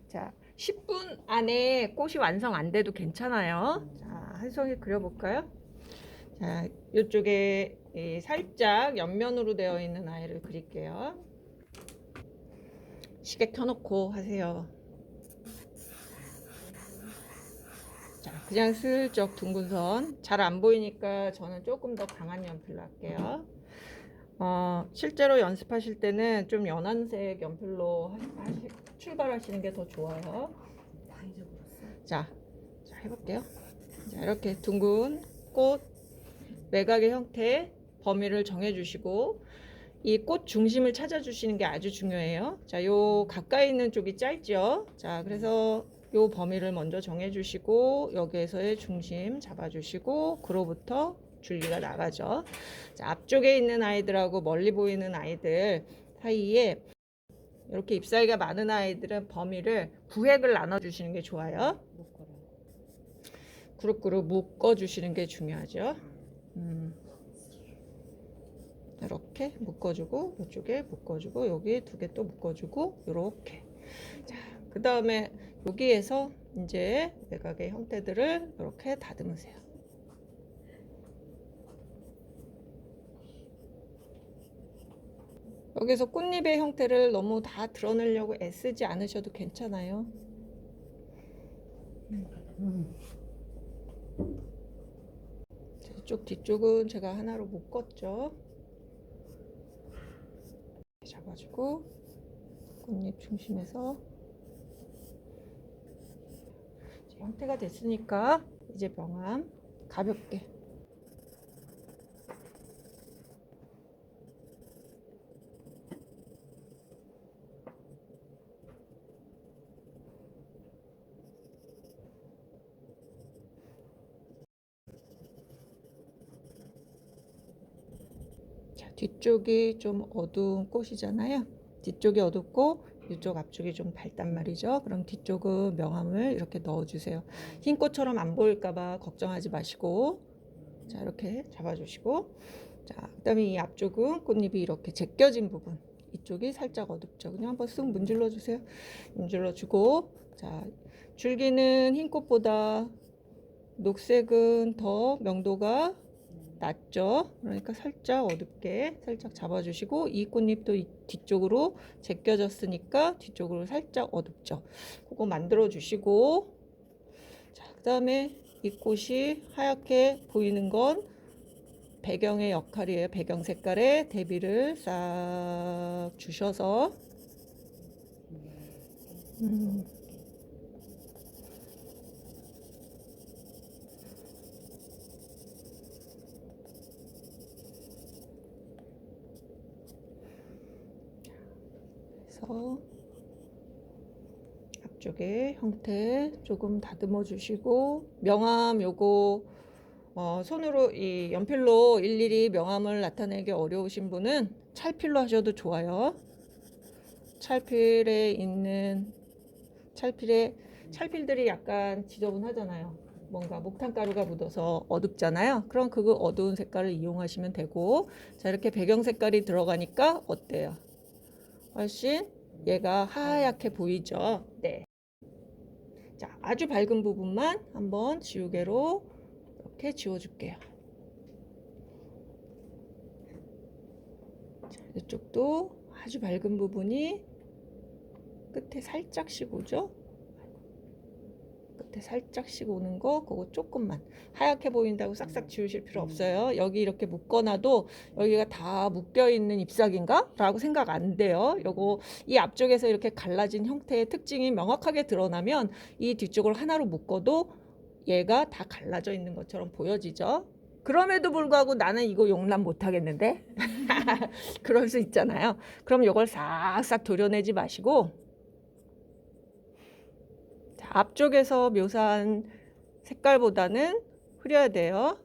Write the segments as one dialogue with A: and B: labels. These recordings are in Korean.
A: 자, 10분 안에 꽃이 완성 안 돼도 괜찮아요. 자, 한 송이 그려볼까요? 자, 이쪽에 살짝 옆면으로 되어 있는 아이를 그릴게요. 시계 켜놓고 하세요. 자, 그냥 슬쩍 둥근 선. 잘 안 보이니까 저는 조금 더 강한 연필로 할게요. 실제로 연습하실 때는 좀 연한색 연필로 출발하시는 게 더 좋아요. 자, 해볼게요. 자, 이렇게 둥근 꽃 매각의 형태 범위를 정해주시고 이 꽃 중심을 찾아주시는 게 아주 중요해요. 자, 요 가까이 있는 쪽이 짧죠. 자, 그래서 요 범위를 먼저 정해주시고 여기에서의 중심 잡아주시고 그로부터 줄기가 나가죠. 자, 앞쪽에 있는 아이들하고 멀리 보이는 아이들 사이에 이렇게 잎사귀가 많은 아이들은 범위를 구획을 나눠주시는 게 좋아요. 그룹 묶어주시는 게 중요하죠. 이렇게 묶어주고 이쪽에 묶어주고 여기 두 개 또 묶어주고 이렇게. 자, 그 다음에 여기에서 이제 매각의 형태들을 이렇게 다듬으세요. 여기서 꽃잎의 형태를 너무 다 드러내려고 애쓰지 않으셔도 괜찮아요. 이쪽 뒤쪽은 제가 하나로 묶었죠. 잡아주고 꽃잎 중심에서 형태가 됐으니까 이제 명암 가볍게 뒤쪽이 좀 어두운 꽃이잖아요. 뒤쪽이 어둡고 이쪽 앞쪽이 좀 밝단 말이죠. 그럼 뒤쪽은 명암을 이렇게 넣어주세요. 흰 꽃처럼 안 보일까봐 걱정하지 마시고 자 이렇게 잡아주시고 자 그다음에 이 앞쪽은 꽃잎이 이렇게 제껴진 부분 이쪽이 살짝 어둡죠. 그냥 한번 쓱 문질러 주세요. 문질러 주고 자 줄기는 흰 꽃보다 녹색은 더 명도가 낮죠. 그러니까 살짝 어둡게 살짝 잡아주시고 이 꽃잎도 뒤쪽으로 제껴졌으니까 뒤쪽으로 살짝 어둡죠. 그거 만들어 주시고 자, 그 다음에 이 꽃이 하얗게 보이는 건 배경의 역할이에요. 배경 색깔에 대비를 싹 주셔서 그래서 앞쪽에 형태 조금 다듬어 주시고 명암 요거 손으로 이 연필로 일일이 명암을 나타내기 어려우신 분은 찰필로 하셔도 좋아요. 찰필에 있는 찰필들이 약간 지저분하잖아요. 뭔가 목탄가루가 묻어서 어둡잖아요. 그럼 그거 어두운 색깔을 이용하시면 되고 자 이렇게 배경 색깔이 들어가니까 어때요? 훨씬 얘가 하얗게 보이죠? 네. 자, 아주 밝은 부분만 한번 지우개로 이렇게 지워줄게요. 자, 이쪽도 아주 밝은 부분이 끝에 살짝씩 오죠? 끝에 살짝씩 오는 거 그거 조금만 하얗게 보인다고 싹싹 지우실 필요 없어요. 여기 이렇게 묶어놔도 여기가 다 묶여있는 잎사귀인가? 라고 생각 안 돼요. 요거 이 앞쪽에서 이렇게 갈라진 형태의 특징이 명확하게 드러나면 이 뒤쪽을 하나로 묶어도 얘가 다 갈라져 있는 것처럼 보여지죠. 그럼에도 불구하고 나는 이거 용납 못 하겠는데 그럴 수 있잖아요. 그럼 이걸 싹싹 도려내지 마시고 자, 앞쪽에서 묘사한 색깔보다는 흐려야 돼요.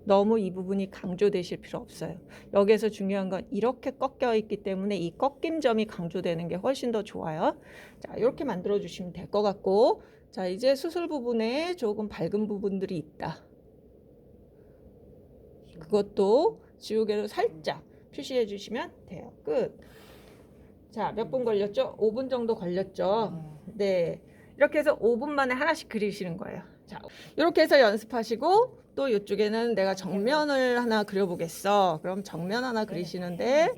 A: 너무 이 부분이 강조되실 필요 없어요. 여기에서 중요한 건 이렇게 꺾여 있기 때문에 이 꺾임점이 강조되는 게 훨씬 더 좋아요. 자, 이렇게 만들어 주시면 될 것 같고 자, 이제 수술 부분에 조금 밝은 부분들이 있다. 그것도 지우개로 살짝 표시해 주시면 돼요. 끝. 자, 몇 분 걸렸죠? 5분 정도 걸렸죠? 네. 이렇게 해서 5분 만에 하나씩 그리시는 거예요. 자, 이렇게 해서 연습하시고 또 이쪽에는 내가 정면을 하나 그려보겠어. 그럼 정면 하나 그리시는데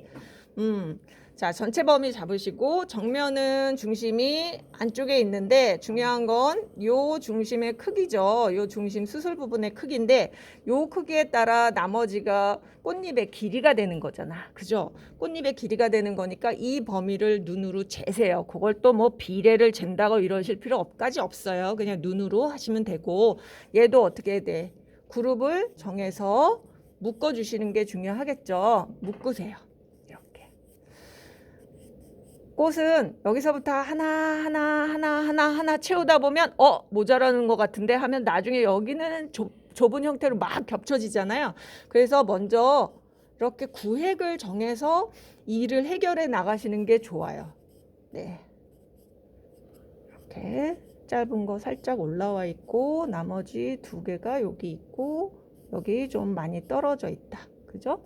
A: 자, 전체 범위 잡으시고 정면은 중심이 안쪽에 있는데 중요한 건 요 중심의 크기죠. 요 중심 수술 부분의 크기인데 요 크기에 따라 나머지가 꽃잎의 길이가 되는 거잖아. 그죠? 꽃잎의 길이가 되는 거니까 이 범위를 눈으로 재세요. 그걸 또 뭐 비례를 잰다고 이러실 필요까지 없어요. 그냥 눈으로 하시면 되고 얘도 어떻게 해야 돼? 그룹을 정해서 묶어주시는 게 중요하겠죠. 묶으세요. 꽃은 여기서부터 하나 채우다 보면 모자라는 것 같은데 하면 나중에 여기는 좁은 형태로 막 겹쳐지잖아요. 그래서 먼저 이렇게 구획을 정해서 일을 해결해 나가시는 게 좋아요. 네. 이렇게 짧은 거 살짝 올라와 있고 나머지 두 개가 여기 있고 여기 좀 많이 떨어져 있다. 그죠?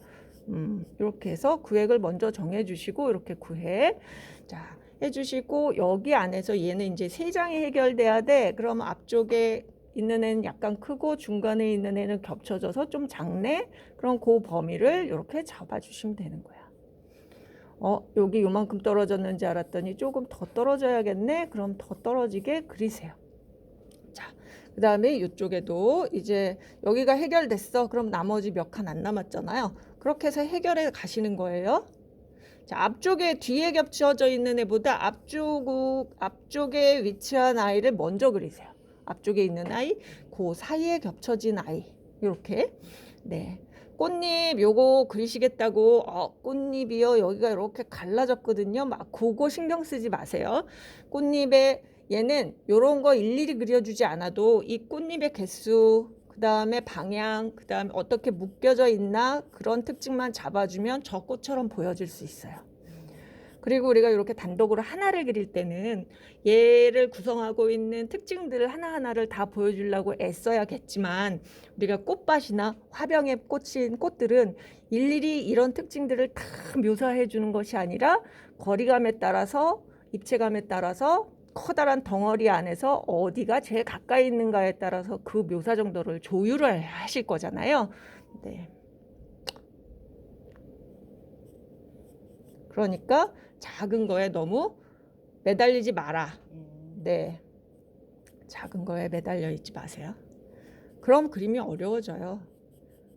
A: 이렇게 해서 구획을 먼저 정해 주시고 이렇게 구획 자 해주시고 여기 안에서 얘는 이제 세 장이 해결돼야 돼. 그럼 앞쪽에 있는 애는 약간 크고 중간에 있는 애는 겹쳐져서 좀 작네. 그럼 그 범위를 이렇게 잡아주시면 되는 거야. 여기 요만큼 떨어졌는지 알았더니 조금 더 떨어져야겠네. 그럼 더 떨어지게 그리세요. 자, 그 다음에 이쪽에도 이제 여기가 해결됐어. 그럼 나머지 몇 칸 안 남았잖아요. 그렇게 해서 해결해 가시는 거예요. 자, 앞쪽에 뒤에 겹쳐져 있는 애보다 앞쪽에 위치한 아이를 먼저 그리세요. 앞쪽에 있는 아이, 그 사이에 겹쳐진 아이. 이렇게. 네. 꽃잎 요거 그리시겠다고 꽃잎이요 여기가 이렇게 갈라졌거든요. 막 그거 신경 쓰지 마세요. 꽃잎에 얘는 요런 거 일일이 그려주지 않아도 이 꽃잎의 개수 그 다음에 방향 그 다음에 어떻게 묶여져 있나 그런 특징만 잡아주면 저 꽃처럼 보여질 수 있어요. 그리고 우리가 이렇게 단독으로 하나를 그릴 때는 얘를 구성하고 있는 특징들을 하나하나를 다 보여주려고 애써야겠지만 우리가 꽃밭이나 화병에 꽂힌 꽃들은 일일이 이런 특징들을 다 묘사해 주는 것이 아니라 거리감에 따라서 입체감에 따라서 커다란 덩어리 안에서 어디가 제일 가까이 있는가에 따라서 그 묘사 정도를 조율을 하실 거잖아요. 네. 그러니까 작은 거에 너무 매달리지 마라. 네. 작은 거에 매달려 있지 마세요. 그럼 그림이 어려워져요.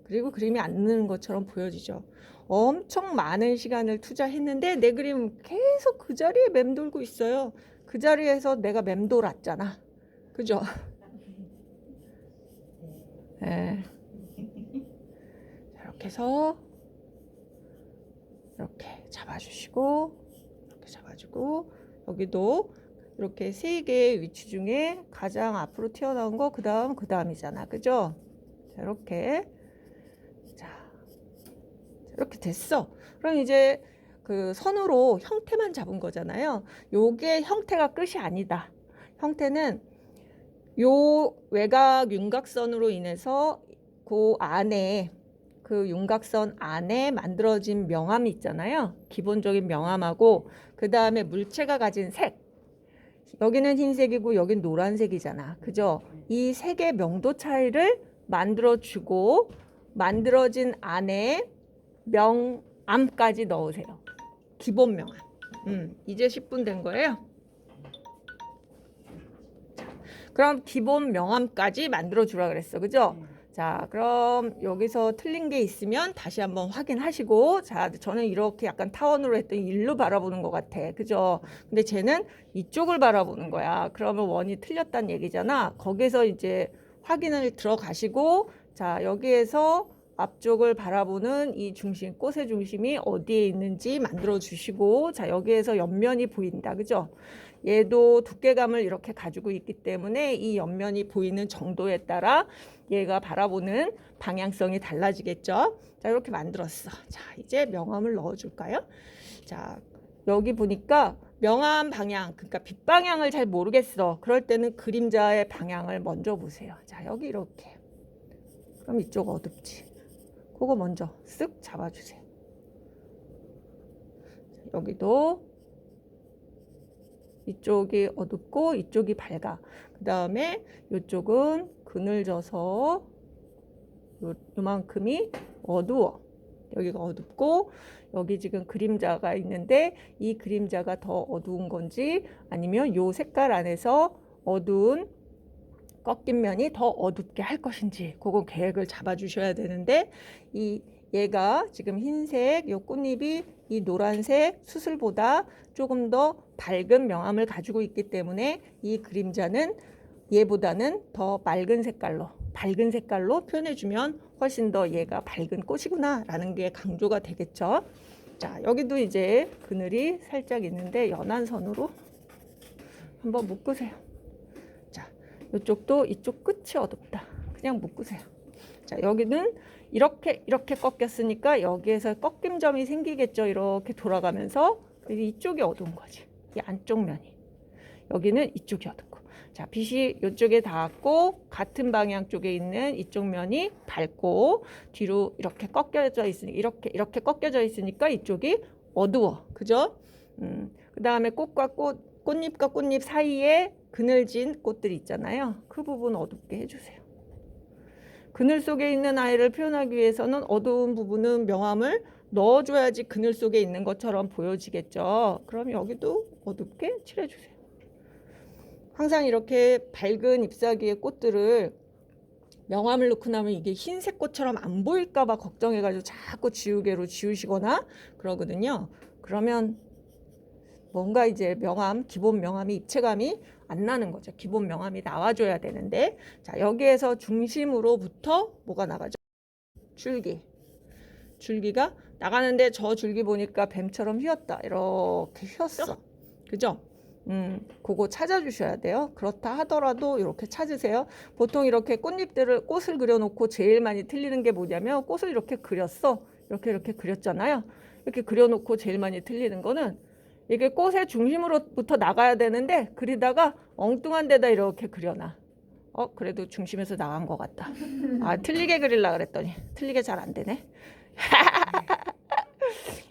A: 그리고 그림이 안 느는 것처럼 보여지죠. 엄청 많은 시간을 투자했는데 내 그림 계속 그 자리에 맴돌고 있어요. 그 자리에서 내가 맴돌았잖아. 그죠? 네. 이렇게 해서 이렇게 잡아주시고 이렇게 잡아주고 여기도 이렇게 세 개의 위치 중에 가장 앞으로 튀어나온 거 그 다음이잖아. 그죠? 자, 이렇게 자 이렇게 됐어. 그럼 이제 그 선으로 형태만 잡은 거잖아요. 요게 형태가 끝이 아니다. 형태는 요 외곽 윤곽선으로 인해서 그 안에 그 윤곽선 안에 만들어진 명암이 있잖아요. 기본적인 명암하고 그 다음에 물체가 가진 색. 여기는 흰색이고 여긴 노란색이잖아. 그죠? 이 색의 명도 차이를 만들어주고 만들어진 안에 명암까지 넣으세요. 기본 명암. 이제 10분 된 거예요. 그럼 기본 명암까지 만들어주라 그랬어. 그죠? 자, 그럼 여기서 틀린 게 있으면 다시 한번 확인하시고 자, 저는 이렇게 약간 타원으로 했더니 일로 바라보는 것 같아. 그죠? 근데 쟤는 이쪽을 바라보는 거야. 그러면 원이 틀렸다는 얘기잖아. 거기서 이제 확인을 들어가시고 자, 여기에서 앞쪽을 바라보는 이 중심, 꽃의 중심이 어디에 있는지 만들어 주시고 자, 여기에서 옆면이 보인다. 그죠? 얘도 두께감을 이렇게 가지고 있기 때문에 이 옆면이 보이는 정도에 따라 얘가 바라보는 방향성이 달라지겠죠. 자, 이렇게 만들었어. 자, 이제 명암을 넣어줄까요? 자, 여기 보니까 명암 방향, 그러니까 빛 방향을 잘 모르겠어. 그럴 때는 그림자의 방향을 먼저 보세요. 자, 여기 이렇게. 그럼 이쪽 어둡지. 그거 먼저 쓱 잡아주세요. 여기도 이쪽이 어둡고 이쪽이 밝아. 그 다음에 이쪽은 그늘져서 요만큼이 어두워. 여기가 어둡고 여기 지금 그림자가 있는데 이 그림자가 더 어두운 건지 아니면 요 색깔 안에서 어두운 꺾인 면이 더 어둡게 할 것인지 그거 계획을 잡아 주셔야 되는데 얘가 지금 흰색 요 꽃잎이 이 노란색 수술보다 조금 더 밝은 명암을 가지고 있기 때문에 이 그림자는 얘보다는 더 밝은 색깔로 표현해주면 훨씬 더 얘가 밝은 꽃이구나 라는 게 강조가 되겠죠. 자, 여기도 이제 그늘이 살짝 있는데 연한 선으로 한번 묶으세요. 자, 이쪽도 이쪽 끝이 어둡다. 그냥 묶으세요. 자, 여기는 이렇게 꺾였으니까 여기에서 꺾임점이 생기겠죠. 이렇게 돌아가면서 이쪽이 어두운 거지. 이 안쪽 면이. 여기는 이쪽이 어둡고. 자, 빛이 이쪽에 닿았고 같은 방향 쪽에 있는 이쪽 면이 밝고 뒤로 이렇게 꺾여져 있으니까 이렇게 꺾여져 있으니까 이쪽이 어두워. 그죠? 그다음에 꽃잎과 꽃잎 사이에 그늘진 꽃들이 있잖아요. 그 부분 어둡게 해주세요. 그늘 속에 있는 아이를 표현하기 위해서는 어두운 부분은 명암을 넣어줘야지 그늘 속에 있는 것처럼 보여지겠죠. 그럼 여기도 어둡게 칠해주세요. 항상 이렇게 밝은 잎사귀의 꽃들을 명암을 넣고 나면 이게 흰색 꽃처럼 안 보일까 봐 걱정해가지고 자꾸 지우개로 지우시거나 그러거든요. 그러면 뭔가 이제 기본 명암이 입체감이 안 나는 거죠. 기본 명암이 나와줘야 되는데, 자, 여기에서 중심으로부터 뭐가 나가죠? 줄기가 나가는데 저 줄기 보니까 뱀처럼 휘었다. 이렇게 휘었어. 그죠? 그거 찾아주셔야 돼요. 그렇다 하더라도 이렇게 찾으세요. 보통 이렇게 꽃을 그려놓고 제일 많이 틀리는 게 뭐냐면 꽃을 이렇게 그렸어. 이렇게 그렸잖아요. 이렇게 그려놓고 제일 많이 틀리는 거는 이게 꽃의 중심으로부터 나가야 되는데 그리다가 엉뚱한 데다 이렇게 그려놔. 그래도 중심에서 나간 것 같다. 틀리게 그리려고 그랬더니 틀리게 잘 안 되네.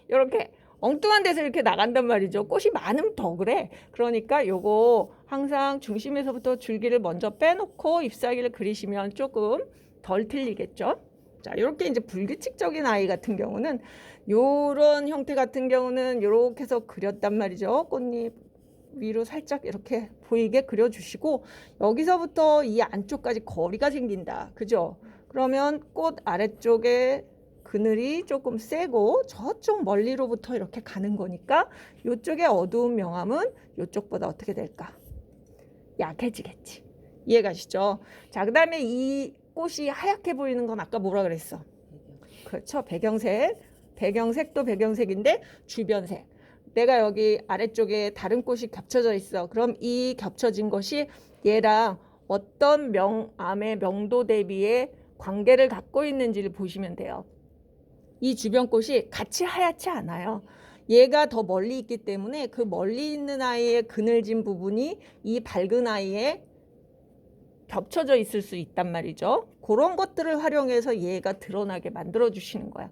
A: 이렇게 엉뚱한 데서 이렇게 나간단 말이죠. 꽃이 많으면 더 그래. 그러니까 요거 항상 중심에서부터 줄기를 먼저 빼놓고 잎사귀를 그리시면 조금 덜 틀리겠죠. 자, 이렇게 이제 불규칙적인 아이 같은 경우는 요런 형태 같은 경우는 요렇게 해서 그렸단 말이죠. 꽃잎 위로 살짝 이렇게 보이게 그려주시고 여기서부터 이 안쪽까지 거리가 생긴다. 그죠? 그러면 꽃 아래쪽에 그늘이 조금 세고 저쪽 멀리로부터 이렇게 가는 거니까 이쪽에 어두운 명암은 이쪽보다 어떻게 될까? 약해지겠지. 이해가시죠? 자, 그 다음에 이 꽃이 하얗게 보이는 건 아까 뭐라 그랬어? 그렇죠. 배경색도 배경색인데 주변색. 내가 여기 아래쪽에 다른 꽃이 겹쳐져 있어. 그럼 이 겹쳐진 것이 얘랑 어떤 명암의 명도 대비의 관계를 갖고 있는지를 보시면 돼요. 이 주변 꽃이 같이 하얗지 않아요. 얘가 더 멀리 있기 때문에 그 멀리 있는 아이의 그늘진 부분이 이 밝은 아이에 겹쳐져 있을 수 있단 말이죠. 그런 것들을 활용해서 얘가 드러나게 만들어 주시는 거야.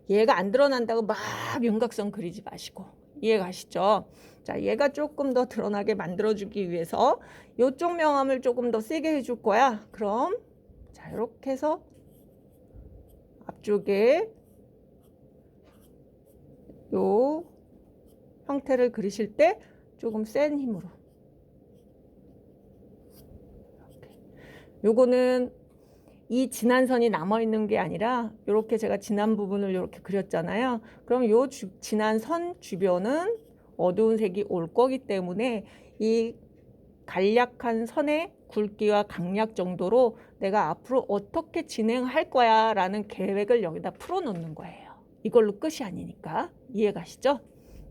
A: 얘가 안 드러난다고 막 윤곽선 그리지 마시고. 이해가시죠? 자, 얘가 조금 더 드러나게 만들어주기 위해서 이쪽 명암을 조금 더 세게 해줄 거야. 그럼 자, 이렇게 해서 앞쪽에 요 형태를 그리실 때 조금 센 힘으로. 이렇게. 요거는 이 진한 선이 남아있는 게 아니라 이렇게 제가 진한 부분을 이렇게 그렸잖아요. 그럼 요 진한 선 주변은 어두운 색이 올 거기 때문에 이 간략한 선의 굵기와 강약 정도로 내가 앞으로 어떻게 진행할 거야 라는 계획을 여기다 풀어놓는 거예요. 이걸로 끝이 아니니까. 이해가시죠?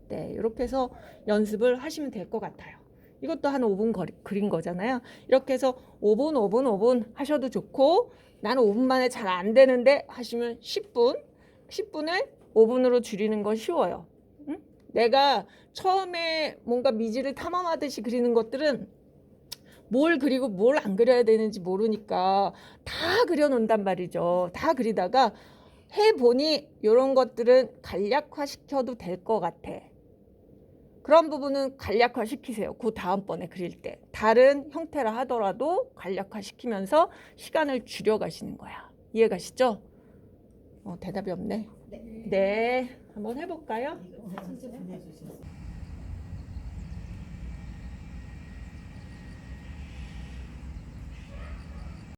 A: 네, 이렇게 해서 연습을 하시면 될 것 같아요. 이것도 한 5분 그린 거잖아요. 이렇게 해서 5분 하셔도 좋고 나는 5분 만에 잘 안 되는데 하시면 10분을 5분으로 줄이는 건 쉬워요. 응? 내가 처음에 뭔가 미지를 탐험하듯이 그리는 것들은 뭘 그리고 뭘 안 그려야 되는지 모르니까 다 그려놓는단 말이죠. 다 그리다가 해보니 이런 것들은 간략화시켜도 될 것 같아. 그런 부분은 간략화 시키세요. 그 다음번에 그릴 때. 다른 형태라 하더라도 간략화 시키면서 시간을 줄여가시는 거야. 이해가시죠? 대답이 없네. 네. 한번 해볼까요?
B: 이거 선생님 보내주셨어요.